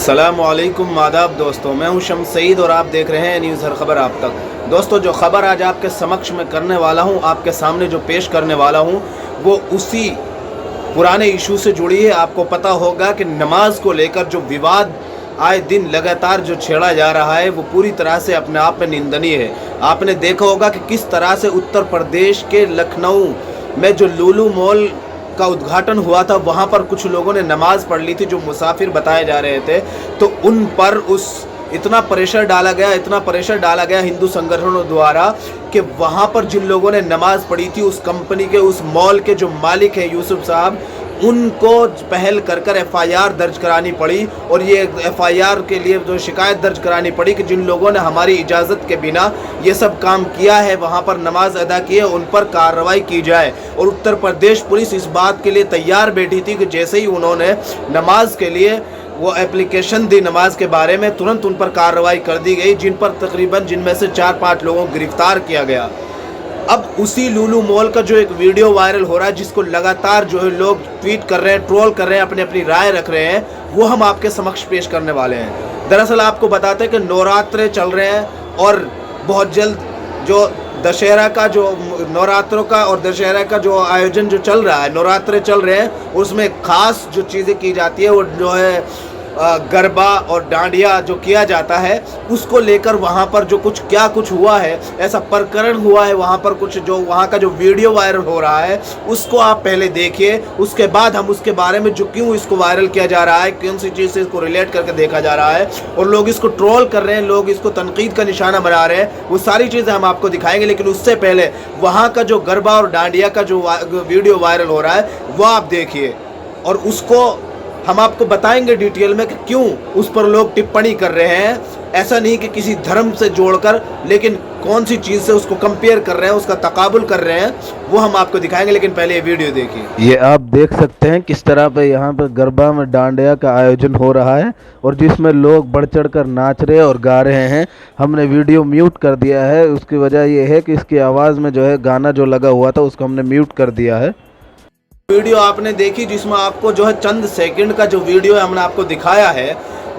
अस्सलामुअलैकुम आदाब दोस्तों, मैं हूं शम्स सईद और आप देख रहे हैं न्यूज़ हर खबर आप तक। दोस्तों, जो ख़बर आज आपके समक्ष में करने वाला हूं, आपके सामने जो पेश करने वाला हूं, वो उसी पुराने इशू से जुड़ी है। आपको पता होगा कि नमाज को लेकर जो विवाद आए दिन लगातार जो छेड़ा जा रहा है, वो पूरी तरह से अपने आप में निंदनीय है। आपने देखा होगा कि किस तरह से उत्तर प्रदेश के लखनऊ में जो लुलु मॉल का उद्घाटन हुआ था, वहाँ पर कुछ लोगों ने नमाज़ पढ़ ली थी जो मुसाफिर बताए जा रहे थे। तो उन पर इतना प्रेशर डाला गया हिंदू संगठनों द्वारा कि वहाँ पर जिन लोगों ने नमाज़ पढ़ी थी, उस कंपनी के, उस मॉल के जो मालिक हैं यूसुफ साहब, उनको पहल कर एफआईआर दर्ज करानी पड़ी। और ये एफआईआर के लिए जो शिकायत दर्ज करानी पड़ी कि जिन लोगों ने हमारी इजाज़त के बिना ये सब काम किया है, वहाँ पर नमाज अदा की है, उन पर कार्रवाई की जाए। और उत्तर प्रदेश पुलिस इस बात के लिए तैयार बैठी थी कि जैसे ही उन्होंने नमाज के लिए वो एप्लीकेशन दी, नमाज के बारे में, तुरंत उन पर कार्रवाई कर दी गई, जिनमें से 4-5 लोगों को गिरफ्तार किया गया। अब उसी लुलु मॉल का जो एक वीडियो वायरल हो रहा है, जिसको लगातार जो है लोग ट्वीट कर रहे हैं, ट्रोल कर रहे हैं, अपनी अपनी राय रख रहे हैं, वो हम आपके समक्ष पेश करने वाले हैं। दरअसल आपको बताते हैं कि नवरात्रे चल रहे हैं और बहुत जल्द जो दशहरा का, जो नवरात्रों का और दशहरा का जो आयोजन जो चल रहा है, नवरात्रे चल रहे हैं, उसमें ख़ास जो चीज़ें की जाती है वो जो है गरबा और डांडिया जो किया जाता है, उसको लेकर वहाँ पर जो कुछ हुआ है, ऐसा प्रकरण हुआ है वहाँ पर, कुछ जो वहाँ का जो वीडियो वायरल हो रहा है, उसको आप पहले देखिए। उसके बाद हम उसके बारे में जो क्यों इसको वायरल किया जा रहा है, कौन सी चीज़ से इसको रिलेट करके देखा जा रहा है और लोग इसको ट्रोल कर रहे हैं, लोग इसको तनकीद का निशाना बना रहे हैं, वो सारी चीज़ें हम आपको दिखाएंगे। लेकिन उससे पहले वहाँ का जो गरबा और डांडिया का जो वीडियो वायरल हो रहा है, वो आप देखिए और उसको हम आपको बताएंगे डिटेल में कि क्यों उस पर लोग टिप्पणी कर रहे हैं। ऐसा नहीं कि किसी धर्म से जोड़कर, लेकिन कौन सी चीज़ से उसको कंपेयर कर रहे हैं, उसका तकाबुल कर रहे हैं, वो हम आपको दिखाएंगे। लेकिन पहले ये वीडियो देखिए। ये आप देख सकते हैं किस तरह पे यहाँ पे गरबा में डांडिया का आयोजन हो रहा है और जिसमें लोग बढ़ चढ़ कर नाच रहे और गा रहे हैं। हमने वीडियो म्यूट कर दिया है, उसकी वजह ये है कि इसकी आवाज़ में जो है गाना जो लगा हुआ था उसको हमने म्यूट कर दिया है। वीडियो आपने देखी जिसमें आपको जो है चंद सेकंड का जो वीडियो हमने आपको दिखाया है,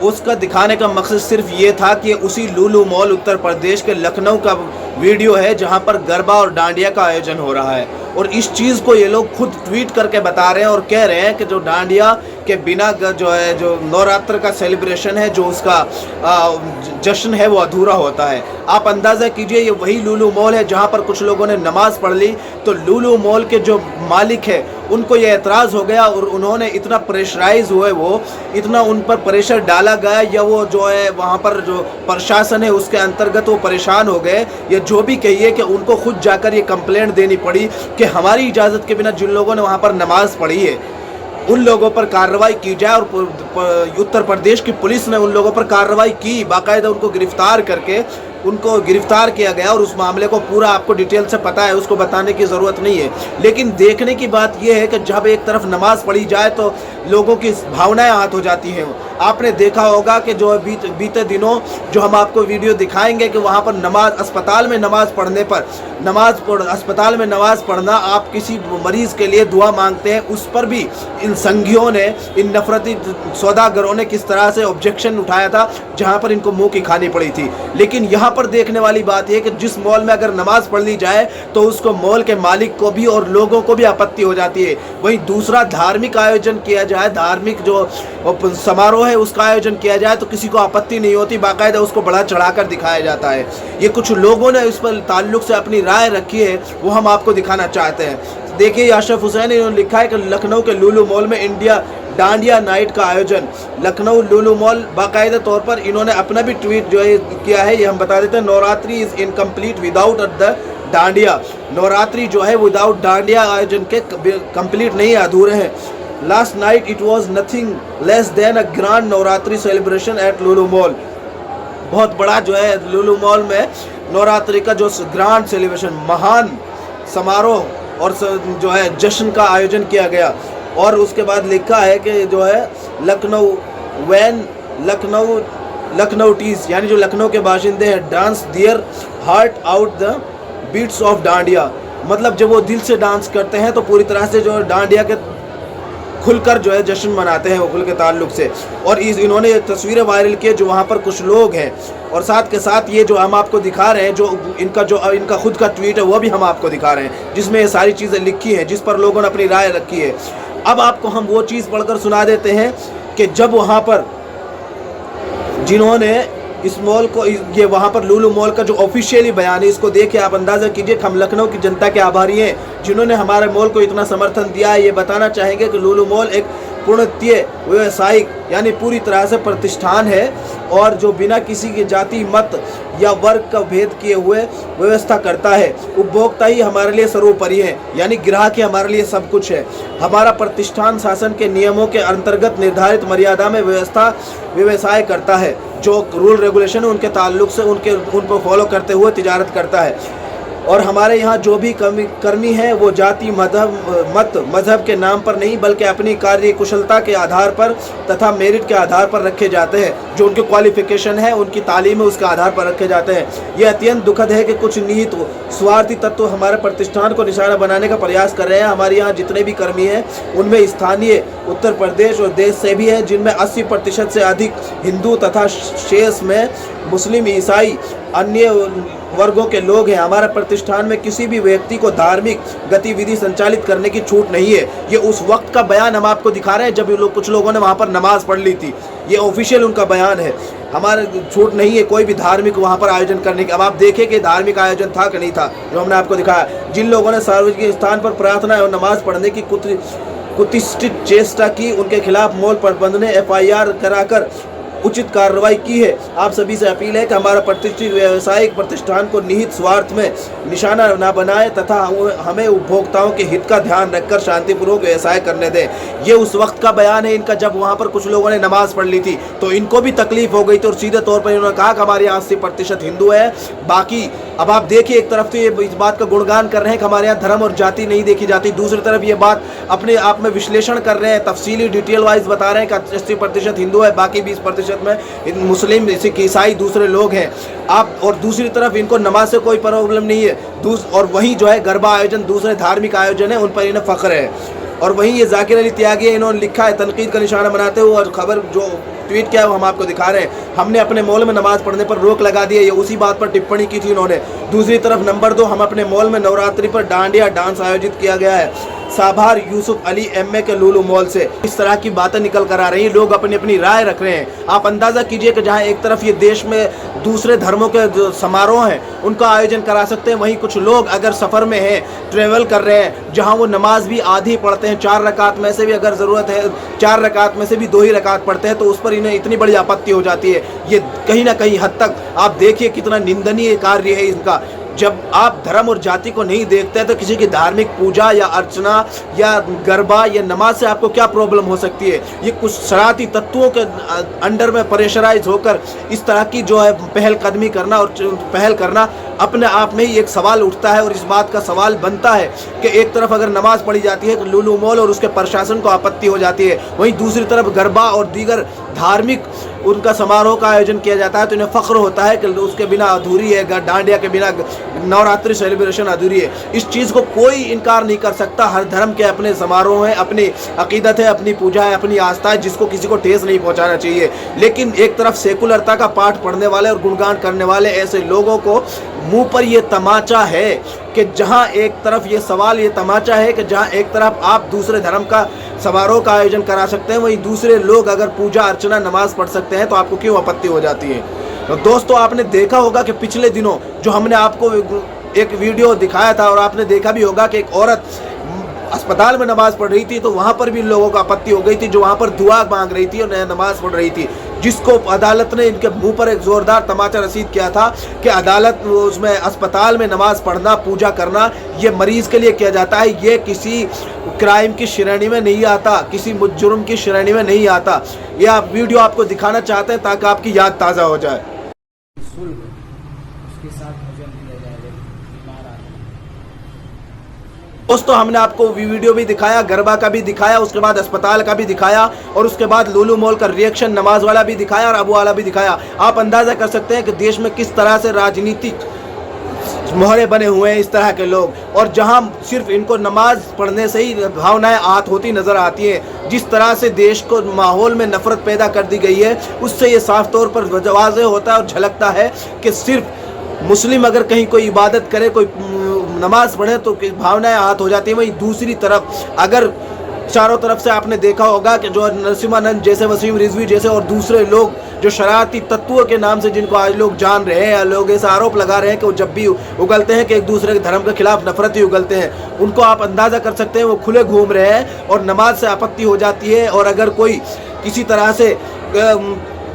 उसका दिखाने का मकसद सिर्फ ये था कि उसी लुलु मॉल उत्तर प्रदेश के लखनऊ का वीडियो है जहां पर गरबा और डांडिया का आयोजन हो रहा है। और इस चीज़ को ये लोग खुद ट्वीट करके बता रहे हैं और कह रहे हैं कि जो डांडिया के बिना जो है, जो नवरात्र का सेलिब्रेशन है, जो उसका जश्न है, वो अधूरा होता है। आप अंदाज़ा कीजिए, ये वही लुलु मॉल है जहां पर कुछ लोगों ने नमाज़ पढ़ ली, तो लुलु मॉल के जो मालिक है उनको ये एतराज़ हो गया और उन्होंने इतना प्रेशराइज हुए, वो इतना उन पर प्रेशर डाला गया, या वो जो है वहाँ पर जो प्रशासन है उसके अंतर्गत वो परेशान हो गए, या जो भी कहिए कि उनको खुद जाकर ये कंप्लेंट देनी पड़ी कि हमारी इजाज़त के बिना जिन लोगों ने वहाँ पर नमाज़ पढ़ी है, उन लोगों पर कार्रवाई की जाए। और उत्तर प्रदेश की पुलिस ने उन लोगों पर कार्रवाई की, बाकायदा उनको गिरफ्तार करके उनको गिरफ्तार किया गया। और उस मामले को पूरा आपको डिटेल से पता है, उसको बताने की ज़रूरत नहीं है। लेकिन देखने की बात यह है कि जब एक तरफ नमाज़ पढ़ी जाए तो लोगों की भावनाएं आहत हो जाती हैं। आपने देखा होगा कि जो बीते दिनों जो हम आपको वीडियो दिखाएंगे कि वहाँ पर अस्पताल में नमाज़ पढ़ना, आप किसी मरीज़ के लिए दुआ मांगते हैं, उस पर भी इन संघियों ने, इन नफरती सौदागरों ने किस तरह से ऑब्जेक्शन उठाया था, जहाँ पर इनको मुँह की खानी पड़ी थी। लेकिन यहाँ पर देखने वाली बात यह कि जिस मॉल में अगर नमाज पढ़ ली जाए तो उसको मॉल के मालिक को भी और लोगों को भी आपत्ति हो जाती है। वहीं दूसरा धार्मिक आयोजन किया जाए, धार्मिक जो समारोह है उसका आयोजन किया जाए तो किसी को आपत्ति नहीं होती, बाकायदा उसको बढ़ा चढ़ाकर दिखाया जाता है। ये कुछ लोगों ने इस पर ताल्लुक से अपनी राय रखी है, वो हम आपको दिखाना चाहते हैं। देखिए, आशरफ हुसैन ने लिखा है कि लखनऊ के लुलु मॉल में इंडिया डांडिया नाइट का आयोजन। लखनऊ लुलु मॉल, बाकायदा तौर पर इन्होंने अपना भी ट्वीट जो है किया है, ये हम बता देते हैं। Navratri is incomplete without the dandiya. Navratri जो है विदाउट डांडिया आयोजन के कंप्लीट नहीं, अधूरे हैं। Last night it was nothing less than a grand Navratri celebration at Lulu mall. बहुत बड़ा जो है लुलु मॉल में नवरात्रि का जो ग्रांड सेलिब्रेशन, महान समारोह और जो है जश्न का आयोजन किया गया। और उसके बाद लिखा है कि जो है लखनऊ टीज, यानी जो लखनऊ के बाशिंदे हैं, dance their heart out the beats of dandiya. मतलब जब वो दिल से डांस करते हैं तो पूरी तरह से जो डांडिया के खुलकर जो है जश्न मनाते हैं वकुल के ताल्लुक से। और इन्होंने तस्वीरें वायरल की जो वहाँ पर कुछ लोग हैं, और साथ के साथ ये जो हम आपको दिखा रहे हैं, जो इनका खुद का ट्वीट है वो भी हम आपको दिखा रहे हैं, जिसमें ये सारी चीज़ें लिखी हैं, जिस पर लोगों ने अपनी राय रखी है। अब आपको हम वो चीज़ पढ़कर सुना देते हैं कि जब वहाँ पर जिन्होंने इस मॉल को, ये वहाँ पर लुलु मॉल का जो ऑफिशियली बयान है, इसको देख के आप अंदाज़ा कीजिए कि हम लखनऊ की जनता के आभारी हैं जिन्होंने हमारे मॉल को इतना समर्थन दिया है। ये बताना चाहेंगे कि लुलु मॉल एक पूर्णतः व्यावसायिक यानी पूरी तरह से प्रतिष्ठान है, और जो बिना किसी के जाति मत या वर्ग का भेद किए हुए व्यवस्था करता है। उपभोक्ता ही हमारे लिए सर्वोपरि है, यानी ग्राहक ही हमारे लिए सब कुछ है। हमारा प्रतिष्ठान शासन के नियमों के अंतर्गत निर्धारित मर्यादा में व्यवसाय करता है। जो रूल रेगुलेशन है उनके ताल्लुक से उन पर फॉलो करते हुए तिजारत करता है। और हमारे यहाँ जो भी कर्मी हैं वो जाति मजहब के नाम पर नहीं, बल्कि अपनी कार्य कुशलता के आधार पर तथा मेरिट के आधार पर रखे जाते हैं। जो उनकी क्वालिफिकेशन है, उनकी तालीम है, उसके आधार पर रखे जाते हैं। ये अत्यंत दुखद है कि कुछ निहित स्वार्थी तत्व हमारे प्रतिष्ठान को निशाना बनाने का प्रयास कर रहे हैं। हमारे यहाँ जितने भी कर्मी हैं उनमें स्थानीय उत्तर प्रदेश और देश से भी हैं, जिनमें 80% से अधिक हिंदू तथा शेष में मुस्लिम, ईसाई, अन्य वर्गों के लोग हैं। हमारे प्रतिष्ठान में किसी भी व्यक्ति को धार्मिक गतिविधि संचालित करने की छूट नहीं है। ये उस वक्त का बयान हम आपको दिखा रहे हैं जब कुछ लोगों ने वहाँ पर नमाज पढ़ ली थी। ये ऑफिशियल उनका बयान है। हमारे छूट नहीं है कोई भी धार्मिक वहाँ पर आयोजन करने की। अब आप देखें कि धार्मिक आयोजन था कि नहीं था, जो हमने आपको दिखाया। जिन लोगों ने सार्वजनिक स्थान पर प्रार्थना और नमाज पढ़ने की कुत्सित चेष्टा की, उनके खिलाफ मॉल प्रबंधन ने FIR कराकर उचित कार्रवाई की है। आप सभी से अपील है कि हमारा प्रतिष्ठित व्यावसायिक प्रतिष्ठान को निहित स्वार्थ में निशाना न बनाए तथा हमें उपभोक्ताओं के हित का ध्यान रखकर शांतिपूर्वक व्यवसाय करने दें। ये उस वक्त का बयान है इनका जब वहाँ पर कुछ लोगों ने नमाज पढ़ ली थी, तो इनको भी तकलीफ हो गई थी और सीधे तौर पर इन्होंने कहा कि हमारे यहाँ 80% हिंदू है, बाकी। अब आप देखिए, एक तरफ तो ये इस बात का गुणगान कर रहे हैं कि हमारे यहाँ धर्म और जाति नहीं देखी जाती, दूसरी तरफ ये बात अपने आप में विश्लेषण कर रहे हैं, तफसीली डिटेल वाइज बता रहे हैं कि 80% हिंदू है, बाकी 20% में मुस्लिम, सिख, ईसाई दूसरे लोग हैं। आप और दूसरी तरफ इनको नमाज से कोई प्रॉब्लम नहीं है, और वहीं जो है गरबा आयोजन, दूसरे धार्मिक आयोजन है, उन पर इन्हें फख्र है। और वहीं ये जाकिर अली त्यागी है, इन्होंने लिखा है तनकीद का निशाना बनाते हुए, और खबर जो ट्वीट किया है वो हम आपको दिखा रहे हैं। हमने अपने मॉल में नमाज पढ़ने पर रोक लगा दी है, ये उसी बात पर टिप्पणी की थी इन्होंने। दूसरी तरफ नंबर 2, हम अपने मॉल में नवरात्रि पर डांडिया डांस आयोजित किया गया है साभार यूसुफ अली MA के लुलु मॉल से। इस तरह की बातें निकल कर आ रही हैं, लोग अपनी अपनी राय रख रहे हैं। आप अंदाज़ा कीजिए कि जहां एक तरफ ये देश में दूसरे धर्मों के जो समारोह हैं उनका आयोजन करा सकते हैं, वहीं कुछ लोग अगर सफ़र में हैं, ट्रेवल कर रहे हैं, जहां वो नमाज भी आधी पढ़ते हैं, 4 रकात में से भी अगर ज़रूरत है 4 रकात में से भी 2 ही रकात पढ़ते हैं, तो उस पर इन्हें इतनी बड़ी आपत्ति हो जाती है। ये कहीं ना कहीं हद तक आप देखिए कितना निंदनीय कार्य है इनका। जब आप धर्म और जाति को नहीं देखते हैं तो किसी की धार्मिक पूजा या अर्चना या गरबा या नमाज से आपको क्या प्रॉब्लम हो सकती है। ये कुछ शरारती तत्वों के अंडर में प्रेशराइज होकर इस तरह की जो है पहलकदमी करना और पहल करना अपने आप में ही एक सवाल उठता है। और इस बात का सवाल बनता है कि एक तरफ अगर नमाज पढ़ी जाती है तो लुलु मॉल और उसके प्रशासन को आपत्ति हो जाती है, वहीं दूसरी तरफ गरबा और दीगर धार्मिक उनका समारोह का आयोजन किया जाता है तो इन्हें फ़ख्र होता है कि उसके बिना अधूरी है, डांडिया के बिना नवरात्रि सेलिब्रेशन अधूरी है। इस चीज़ को कोई इनकार नहीं कर सकता। हर धर्म के अपने समारोह हैं, अपनी अकीदत है, अपनी पूजा है, अपनी आस्था है, जिसको किसी को ठेस नहीं पहुंचाना चाहिए। लेकिन एक तरफ सेकुलरता का पाठ पढ़ने वाले और गुणगान करने वाले ऐसे लोगों को मुंह पर ये तमाचा है कि जहां एक तरफ ये सवाल, ये तमाचा है कि जहां एक तरफ आप दूसरे धर्म का समारोह का आयोजन करा सकते हैं, वहीं दूसरे लोग अगर पूजा अर्चना नमाज पढ़ सकते हैं तो आपको क्यों आपत्ति हो जाती है। तो दोस्तों, आपने देखा होगा कि पिछले दिनों जो हमने आपको एक वीडियो दिखाया था और आपने देखा भी होगा कि एक औरत अस्पताल में नमाज पढ़ रही थी, तो वहाँ पर भी लोगों को आपत्ति हो गई थी, जो वहाँ पर दुआ मांग रही थी और नमाज पढ़ रही थी, जिसको अदालत ने इनके मुंह पर एक ज़ोरदार तमाचा रसीद किया था कि अदालत उसमें अस्पताल में नमाज पढ़ना, पूजा करना ये मरीज़ के लिए किया जाता है, ये किसी क्राइम की श्रेणी में नहीं आता, किसी जुर्म की श्रेणी में नहीं आता। ये आप वीडियो आपको दिखाना चाहते हैं ताकि आपकी याद ताज़ा हो जाए। दोस्तों, हमने आपको वीडियो भी दिखाया, गरबा का भी दिखाया, उसके बाद अस्पताल का भी दिखाया और उसके बाद लुलु मॉल का रिएक्शन नमाज वाला भी दिखाया और अबू वाला भी दिखाया। आप अंदाज़ा कर सकते हैं कि देश में किस तरह से राजनीतिक मोहरे बने हुए हैं इस तरह के लोग, और जहां सिर्फ इनको नमाज पढ़ने से ही भावनाएं आहत होती नज़र आती हैं। जिस तरह से देश को माहौल में नफ़रत पैदा कर दी गई है, उससे ये साफ तौर पर वाज़ेह होता है और झलकता है कि सिर्फ मुस्लिम अगर कहीं कोई इबादत करे, कोई नमाज पढ़े तो भावनाएं आहत हो जाती हैं। वहीं दूसरी तरफ अगर चारों तरफ से आपने देखा होगा कि जो नरसिम्हानंद जैसे, वसीम रिजवी जैसे और दूसरे लोग जो शरारती तत्वों के नाम से जिनको आज लोग जान रहे हैं, लोग ऐसा आरोप लगा रहे हैं कि वो जब भी उगलते हैं कि एक दूसरे के धर्म के खिलाफ नफरत ही उगलते हैं, उनको आप अंदाज़ा कर सकते हैं वो खुले घूम रहे हैं और नमाज से आपत्ति हो जाती है। और अगर कोई किसी तरह से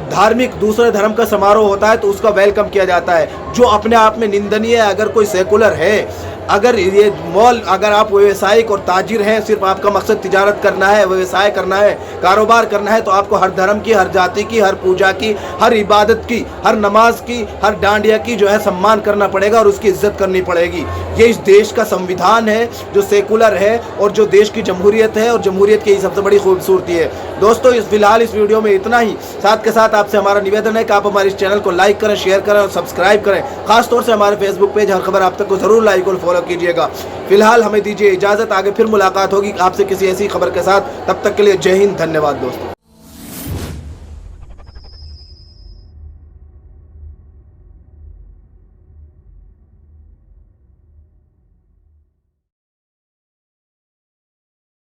धार्मिक दूसरे धर्म का समारोह होता है तो उसका वेलकम किया जाता है, जो अपने आप में निंदनीय है। अगर कोई सेकुलर है, अगर ये मॉल, अगर आप व्यवसायिक और ताजिर हैं, सिर्फ आपका मकसद तिजारत करना है, व्यवसाय करना है, कारोबार करना है, तो आपको हर धर्म की, हर जाति की, हर पूजा की, हर इबादत की, हर नमाज की, हर डांडिया की जो है सम्मान करना पड़ेगा और उसकी इज्जत करनी पड़ेगी। ये इस देश का संविधान है जो सेकुलर है और जो देश की जमहूरियत है, और जमहूरियत की सबसे बड़ी खूबसूरती है। दोस्तों फिलहाल इस वीडियो में इतना ही। साथ के साथ आपसे हमारा निवेदन है कि आप हमारे इस चैनल को लाइक करें, शेयर करें और सब्सक्राइब करें। खासतौर से हमारे फेसबुक पेज हर खबर आप तक को जरूर लाइक और फॉलो कीजिएगा। फिलहाल हमें दीजिए इजाजत, आगे फिर मुलाकात होगी आपसे किसी ऐसी खबर के साथ। तब तक के लिए जय हिंद, धन्यवाद दोस्तों।